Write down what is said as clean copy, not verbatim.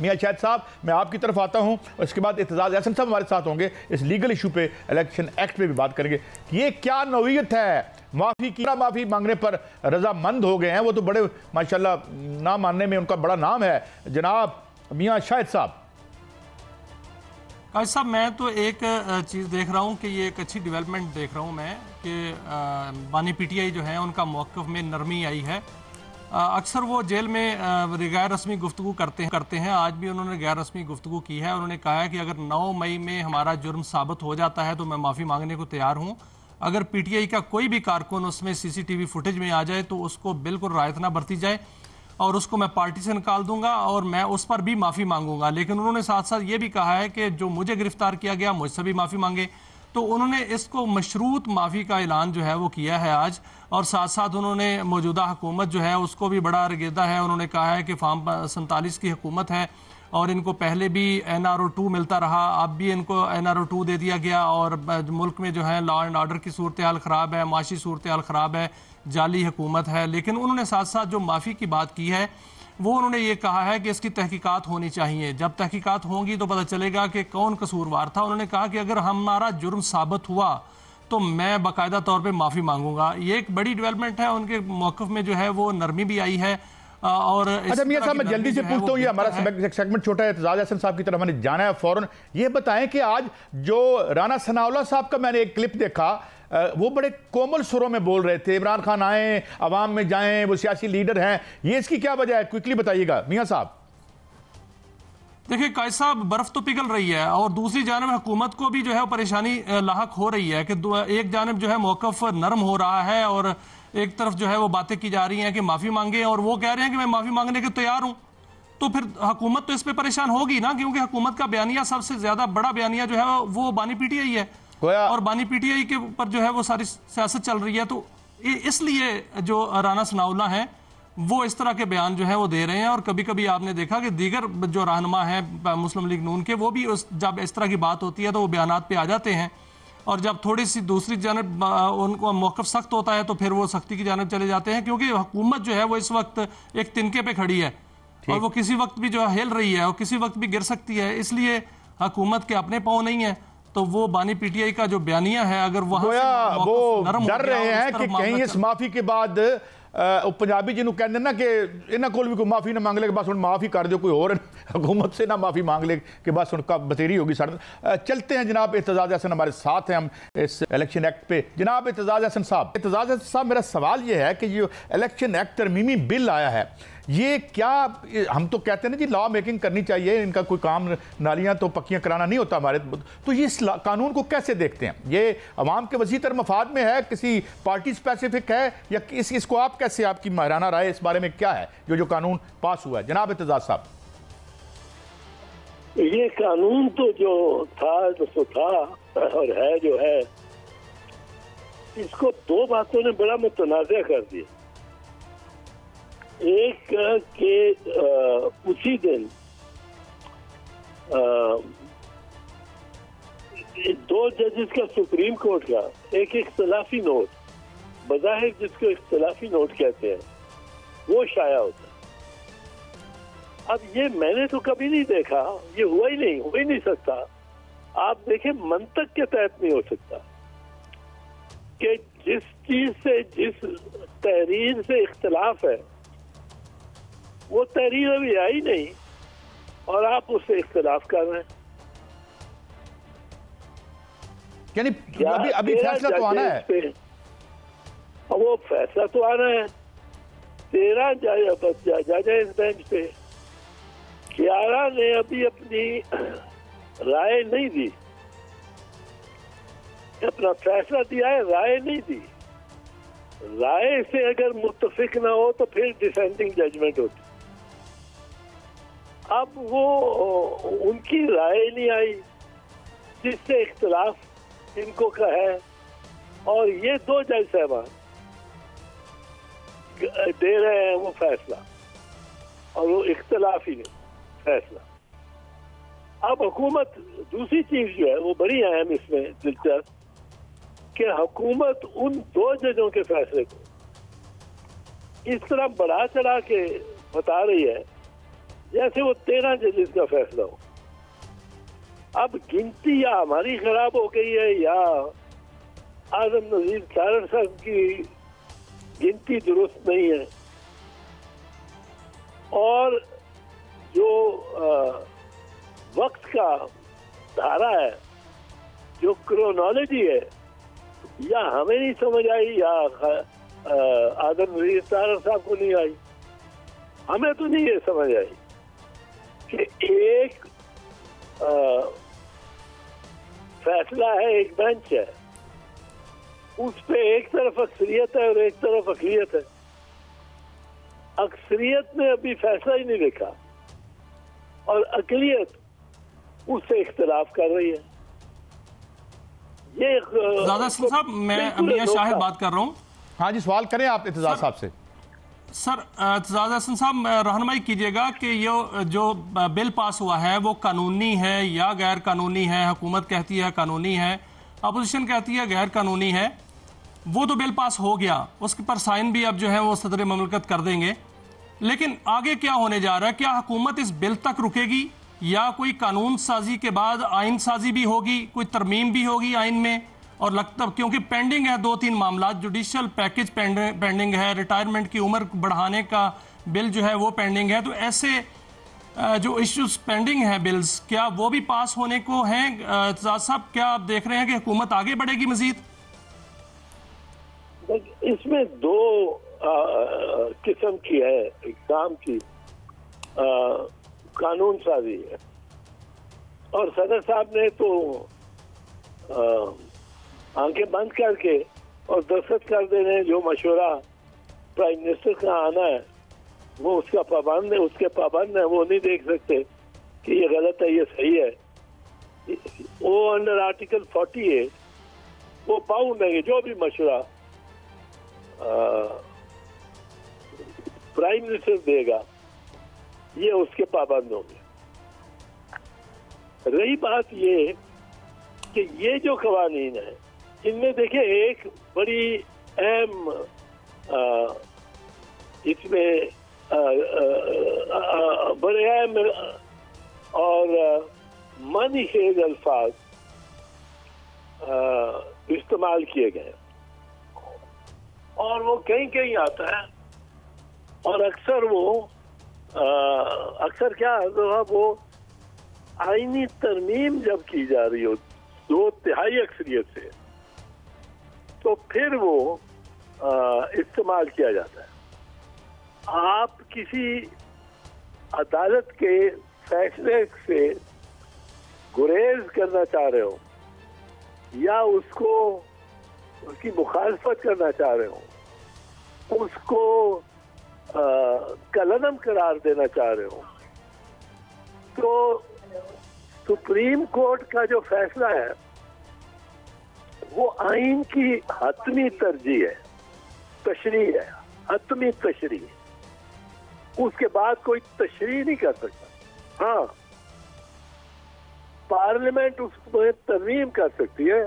मियां शाहिद साहब, मैं आपकी तरफ आता हूं, उसके बाद एतजाज एहसन साहब हमारे साथ होंगे। इस लीगल इशू पे, इलेक्शन एक्ट पे भी बात करेंगे। ये क्या नौयत है? माफ़ी की माफ़ी मांगने पर रजामंद हो गए हैं, वो तो बड़े माशाल्लाह ना मानने में उनका बड़ा नाम है। जनाब मियां शाहिद साहब। काजी साहब, मैं तो एक चीज़ देख रहा हूँ कि ये एक अच्छी डेवलपमेंट देख रहा हूँ मैं कि बानी पीटीआई जो है उनका मौक़िफ़ में नरमी आई है। अक्सर वो जेल में गैर रस्मी गुफ्तगू करते हैं। आज भी उन्होंने गैर रस्मी गुफ्तगू की है। उन्होंने कहा है कि अगर 9 मई में हमारा जुर्म साबित हो जाता है तो मैं माफ़ी मांगने को तैयार हूँ। अगर पीटीआई का कोई भी कारकुन उसमें सीसीटीवी फुटेज में आ जाए तो उसको बिल्कुल रायत ना बरती जाए और उसको मैं पार्टी से निकाल दूंगा और मैं उस पर भी माफ़ी मांगूंगा। लेकिन उन्होंने साथ साथ ये भी कहा है कि जो मुझे गिरफ्तार किया गया मुझसे भी माफ़ी मांगे। तो उन्होंने इसको मशरूत माफ़ी का ऐलान जो है वो किया है आज। और साथ साथ उन्होंने मौजूदा हुकूमत जो है उसको भी बड़ा रगेदा है। उन्होंने कहा है कि फार्म 47 की हुकूमत है और इनको पहले भी NRO 2 मिलता रहा, अब भी इनको NRO 2 दे दिया गया। और मुल्क में जो है लॉ एंड ऑर्डर की सूरत हाल ख़राब है, माशी सूरत हाल ख़राब है, जाली हुकूमत है। लेकिन उन्होंने साथ साथ जो माफ़ी की बात की है वो उन्होंने ये कहा है कि इसकी तहकीकात होनी चाहिए। जब तहकीकात होंगी तो पता चलेगा कि कौन कसूरवार था। उन्होंने कहा कि अगर हमारा जुर्म साबित हुआ तो मैं बाकायदा तौर पे माफ़ी मांगूंगा। ये एक बड़ी डेवलपमेंट है। उनके मौक़िफ़ में जो है वो नरमी भी आई है। और अच्छा मियां साहब, मैं जल्दी से पूछता हूँ, ये हमारा सेगमेंट छोटा है, एतजाज एहसन साहब की तरफ मैंने जाना है फौरन। ये बताएं कि आज जो राना सनाउल्लाह साहब का मैंने एक क्लिप देखा, वो बड़े कोमल सुरों में बोल रहे थे, इमरान खान आए, अवाम में जाएं, वो सियासी लीडर हैं। ये इसकी क्या वजह है? क्विकली बताइएगा मियां साहब। देखिए कायद साहब, बर्फ तो पिघल रही है और दूसरी जानब हुकूमत को भी जो है परेशानी लाहक हो रही है कि एक जानब जो है मौक़िफ़ नरम हो रहा है और एक तरफ जो है वो बातें की जा रही हैं कि माफ़ी मांगे और वो कह रहे हैं कि मैं माफ़ी मांगने के तैयार हूं। तो फिर हुकूमत तो इस पर परेशान होगी ना, क्योंकि हुकूमत का बयानिया सबसे ज़्यादा बड़ा बयानिया जो है वो बानी पीटीआई है और बानी पीटीआई के ऊपर जो है वो सारी सियासत चल रही है। तो इसलिए जो राना सनाउल्लाह हैं वो इस तरह के बयान जो है वो दे रहे हैं। और कभी कभी आपने देखा कि दीगर जो रहनुमा हैं मुस्लिम लीग नून के, वो भी जब इस तरह की बात होती है तो वो बयानात पे आ जाते हैं। और जब थोड़ी सी दूसरी जानब उनको मौक़िफ़ सख्त होता है तो फिर वो सख्ती की जानब चले जाते हैं, क्योंकि हुकूमत जो है वो इस वक्त एक तिनके पे खड़ी है और वो किसी वक्त भी जो है हिल रही है और किसी वक्त भी गिर सकती है। इसलिए हुकूमत के अपने पाँव नहीं है। तो वो बानी पीटीआई का जो बयानिया है, अगर वहाँ वो डर रहे हैं कि कहीं इस माफ़ी के बाद पंजाबी जिन्होंने कहते ना कि इन्होंने कोल भी कोई माफ़ी ना मांग ले, बस माफ़ी कर दो, कोई और हुकूमत से ना माफ़ी मांग ले कि बस उनका बतेरी होगी। चलते हैं जनाब एतजाज एहसन हमारे साथ हैं, हम इस इलेक्शन एक्ट पे। जनाब एतजाज एहसन साहब, मेरा सवाल ये है कि जो इलेक्शन एक्ट तरमीमी बिल आया है, ये क्या, हम तो कहते हैं ना जी लॉ मेकिंग करनी चाहिए, इनका कोई काम नालियां तो पक्कियां कराना नहीं होता हमारे, तो ये इस कानून को कैसे देखते हैं? ये अवाम के वसीतर मफाद में है, किसी पार्टी स्पेसिफिक है, या इसको आप कैसे, आपकी माहिराना राय इस बारे में क्या है जो कानून पास हुआ है? जनाब एतजाज साहब। ये कानून तो जो था तो था और है जो है, इसको दो बातों ने बड़ा मुतनाज़ा कर दिया। एक के उसी दिन दो जजेस का सुप्रीम कोर्ट का एक इख्तिलाफी नोट, बज़ाहिर जिसको इख्तिलाफी नोट कहते हैं, वो शाया होता है। अब ये मैंने तो कभी नहीं देखा, ये हो ही नहीं सकता। आप देखें, मंतक के तहत नहीं हो सकता कि जिस चीज से, जिस तहरीर से इख्तिलाफ है, वो तहरीर अभी आई नहीं और आप उससे इख्तिलाफ कर रहे हैं। यानी अभी फैसला तो आना है, वो फैसला तो आना है। 13 जज है इस बेंच पे, 11 ने अभी अपनी राय नहीं दी, अपना फैसला दिया है, राय नहीं दी। राय से अगर मुत्तफिक ना हो तो फिर डिसेंडिंग जजमेंट होती। अब वो उनकी राय नहीं आई जिससे इख्तिलाफ इनको का है, और ये दो जज साहबान दे रहे हैं वो फैसला, और वो इख्तिलाफी नहीं फैसला। अब हुकूमत, दूसरी चीज जो है वो बड़ी अहम इसमें दिलचस्प, कि हुकूमत उन दो जजों के फैसले को इस तरह बढ़ा चढ़ा के बता रही है जैसे वो 13 जजेस का फैसला हो। अब गिनती या हमारी खराब हो गई है या आजम नजीर तारड़ साहब की गिनती दुरुस्त नहीं है, और जो वक्त का धारा है, जो क्रोनोलॉजी है, या हमें नहीं समझ आई या आदम नजीर तारड़ साहब को नहीं आई। हमें तो नहीं ये समझ आई कि एक फैसला है, एक बेंच है, उस पे एक तरफ अक्सरियत है और एक तरफ अक़लियत है। अक्सरियत ने अभी फैसला ही नहीं देखा और अक़लियत उससे इख्तिलाफ कर रही है। ये साहब, मैं अमिया शाहिद बात कर रहा हूँ। हाँ जी, सवाल करें आप इत्तेज़ाज़ साहब से। सर, एतजाज़ साहब रहनुमाई कीजिएगा कि ये जो बिल पास हुआ है वो कानूनी है या गैर कानूनी है। हुकूमत कहती है कानूनी है, अपोजिशन कहती है गैर कानूनी है। वो तो बिल पास हो गया, उसके पर साइन भी अब जो है वो सदर ममलकत कर देंगे, लेकिन आगे क्या होने जा रहा है? क्या हुकूमत इस बिल तक रुकेगी या कोई कानून साजी के बाद आइन साजी भी होगी, कोई तरमीम भी होगी आइन में? और लगता, क्योंकि पेंडिंग है 2-3 मामला, जुडिशल पैकेज पेंडिंग है, रिटायरमेंट की उम्र बढ़ाने का बिल जो है वो पेंडिंग है। तो ऐसे जो इश्यूज पेंडिंग है बिल्स, क्या वो भी पास होने को हैं? एतजाज़ साहब, क्या आप देख रहे हैं कि हुकूमत आगे बढ़ेगी मजीद? इसमें दो किस्म की है इक़दाम की। कानून साजी है, और सदर साहब ने तो आंखें बंद करके और दस्तखत कर देने, जो मशवरा प्राइम मिनिस्टर का आना है वो उसका पाबंद है, उसके पाबंद है, वो नहीं देख सकते कि ये गलत है ये सही है। वो अंडर आर्टिकल 48 वो बाउंड है कि जो भी मशवरा प्राइम मिनिस्टर देगा ये उसके पाबंद होंगे। रही बात ये कि ये जो कवानीन है, इनमें देखिए एक बड़ी अहम इसमें बड़े अहम और मनीखेज अल्फाज इस्तेमाल किए गए, और वो कहीं कहीं आता है, और अक्सर वो अक्सर क्या है, वो आईनी तरमीम जब की जा रही हो 2/3 अक्सरियत से, तो फिर वो इस्तेमाल किया जाता है। आप किसी अदालत के फैसले से गुरेज करना चाह रहे हो या उसको उसकी मुखालफत करना चाह रहे हो, उसको कलअदम करार देना चाह रहे हो, तो सुप्रीम कोर्ट का जो फैसला है वो आइन की हतमी तरजीह है, तशरीह है, हतमी तशरीह। उसके बाद कोई तशरीह नहीं कर सकता। हाँ, पार्लियामेंट उसमें तरमीम कर सकती है,